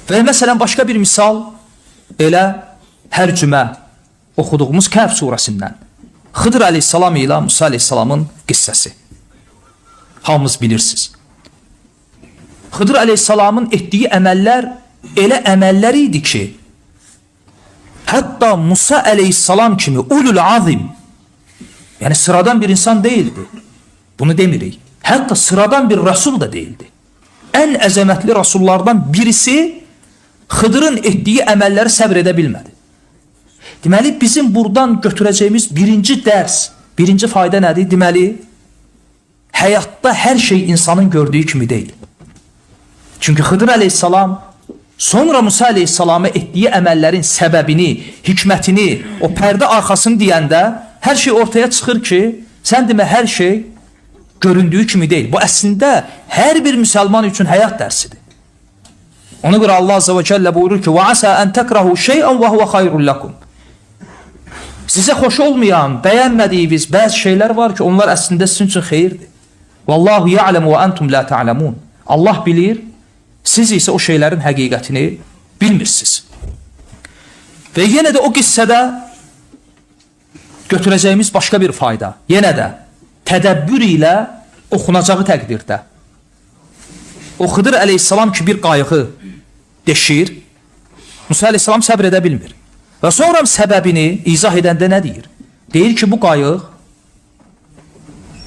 Və məsələn, başqa bir misal, elə hər cümə oxuduğumuz Kəhf surəsindən Xıdır əleyhissalam ilə Musa əleyhissalamın qissəsi. Hamınız bilirsiniz. Xıdır əleyhissalamın etdiyi əməllər elə əməllər idi ki, hətta Musa əleyhissalam kimi ulul azim, yəni sıradan bir insan değildi. Bunu demirik. Hətta sıradan bir rəsul da değildi. Ən əzəmətli rəsullardan birisi Xıdırın etdiyi əməlləri səbr edə bilmədi. Deməli, bizim buradan götürəcəyimiz birinci dərs, birinci fayda nədir? Deməli, həyatda hər şey insanın gördüyü kimi deyil. Çünki Xıdır əleyhissalam sonra Musa əleyhissalama etdiyi əməllərin səbəbini, hikmətini, o pərdə arxasını deyəndə hər şey ortaya çıxır ki, sən demə hər şey göründüyü kimi deyil. Bu əslində hər bir müsəlman üçün həyat dərsidir. Ona görə Allah Azze ve Celle buyurur ki, وَعَسَا أَنْ تَكْرَهُ شَيْئًا وَهُوَ خَيْرٌ لَكُمْ. Sizə xoş olmayan, bəyənmədiyiniz bəzi şeylər var ki, onlar əslində sizin üçün xeyirdir. وَاللّٰهُ يَعْلَمُ وَأَنْتُمْ لَا تَعْلَمُونَ. Allah bilir, siz isə o şeylərin həqiqətini bilmirsiniz. Və yenə də o qissədə götürəcəyimiz başqa bir fayda, yenə də tədəbbür ilə oxunacağı təqdirdə. O Xıdır əleyhissalam ki, bir qayığı deşir, Musa əleyhissalam səbr edə bilmir. Və sonra səbəbini izah edəndə nə deyir? Deyir ki, bu qayıq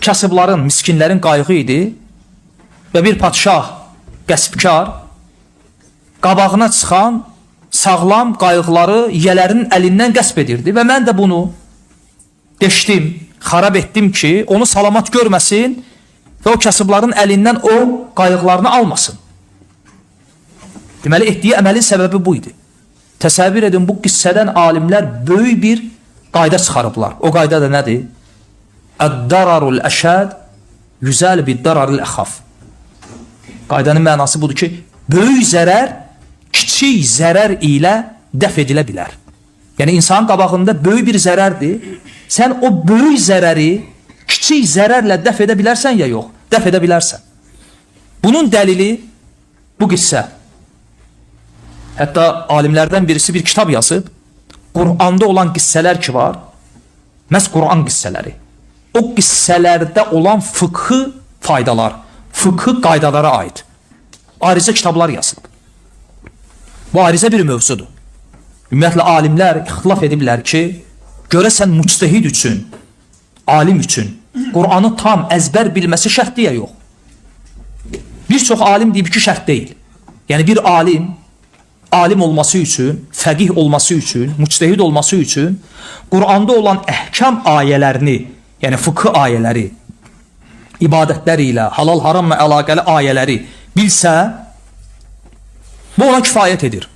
kasıbların, miskinlərin qayığı idi və bir padşah, qəsbkar qabağına çıxan sağlam qayıqları yiyələrin əlindən qəsb edirdi və mən də bunu deşdim, xarab etdim ki, onu salamat görməsin və o kasıbların əlindən o qayıqlarını almasın. Deməli, etdiyi əməlin səbəbi bu idi. Təsəvvür edin, bu qissədən alimlər böyük bir qayda çıxarıblar. O qayda da nədir? Əd-dararul əşəd yüzəl bid-dararil əxaf. Qaydanın mənası budur ki, böyük zərər kiçik zərər ilə dəf edilə bilər. Yəni, insanın qabağında böyük bir zərərdir. Sən o böyük zərəri kiçik zərərlə dəf edə bilərsən ya yox? Dəf edə bilərsən. Bunun dəlili bu qissə. Hətta alimlərdən birisi bir kitab yazıb. Qur'anda olan qissələr ki var, məhz Qur'an qissələri. O qissələrdə olan fıqhı faydalar, fıqhı qaydalara aid ayrıca kitablar yazılıb. Bu ayrıca bir mövzudur. Ümumiyyətlə, alimlər ixtilaf ediblər ki, görəsən müctəhid üçün, alim üçün Qur'anı tam əzbər bilməsi şərtdir ya yox? Bir çox alim deyib ki, şərt deyil. Yəni, bir alim olması üçün, fəqih olması üçün, müctəhid olması üçün Qur'anda olan əhkam ayələrini, yəni fıqhı ayələri, ibadətləri ilə, halal haramla əlaqəli ayələri bilsə, bu ona kifayət edir.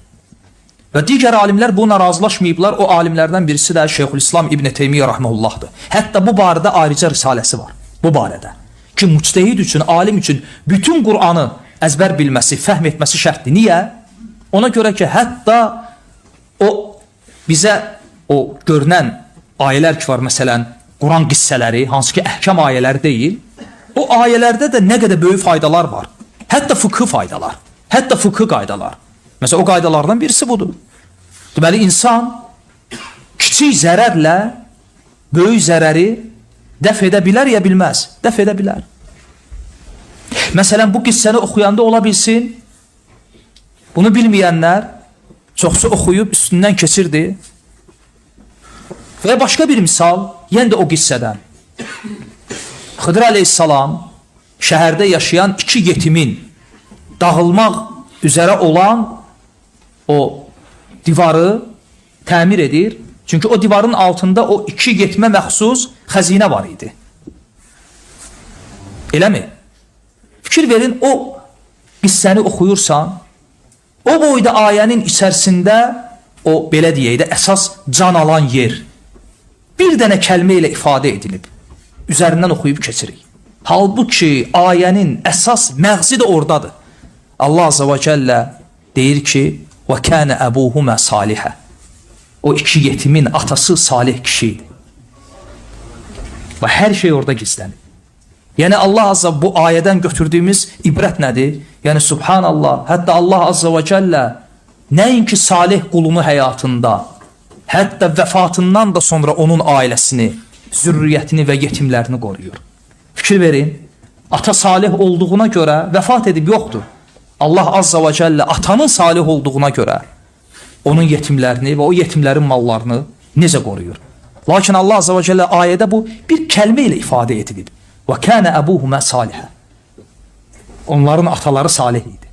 Və digər alimlər buna razılaşmayıblar. O alimlərdən birisi də Şeyxülislam İbn Teymiyyə rəhməhullahdır. Hətta bu barədə ayrıca risaləsi var. Bu barədə. Ki, müctəhid üçün, alim üçün bütün Qur'anı əzbər bilməsi, fəhm etməsi şərtdir. Niyə? Ona görə ki, hətta o bizə o görünən ayələr ki var, məsələn, Quran qissələri, hansı ki əhkam ayələri deyil, o ayələrdə də nə qədər böyük faydalar var. Hətta fıqhı faydalar, hətta fıqhı qaydalar. Məsələn, o qaydalardan birisi budur. Deməli, insan kiçik zərərlə böyük zərəri dəf edə bilər ya bilməz? Dəf edə bilər. Məsələn, bu qissəni oxuyanda ola bilsin, bunu bilməyənlər çoxsu oxuyub üstündən keçirdi. Və başqa bir misal, yenə də o qissədən. Xıdır əleyhissalam şəhərdə yaşayan iki yetimin dağılmaq üzərə olan o divarı təmir edir. Çünki o divarın altında o iki yetimə məxsus xəzinə var idi. Eləmi? Fikir verin, o qissəni oxuyursan, o boyda ayənin içərisində o, belə deyək də, əsas can alan yer bir dənə kəlmə ilə ifadə edilib. Üzərindən oxuyub keçirik. Halbuki ayənin əsas məğzi də oradadır. Allah Azze ve Celle deyir ki, وَكَانَ أَبُوهُمَا صَالِحًا. O iki yetimin atası salih kişiydi. Və hər şey orada gizlənir. Yəni Allah Azze bu ayədən götürdüyümüz ibrət nədir? Yəni Subhanallah, hətta Allah Azze ve Celle Nəinki salih qulunu həyatında, hətta vəfatından da sonra onun ailəsini, zürriyyətini və yetimlərini qoruyur. Fikir verin, ata salih olduğuna görə vəfat edib yoxdur. Allah azza və cəllə atanın salih olduğuna görə onun yetimlərini və o yetimlərin mallarını necə qoruyur? Lakin Allah azza və cəllə ayədə bu bir kəlmə ilə ifadə edilib. Və kənə əbuhumə salihə. Onların ataları salih idi.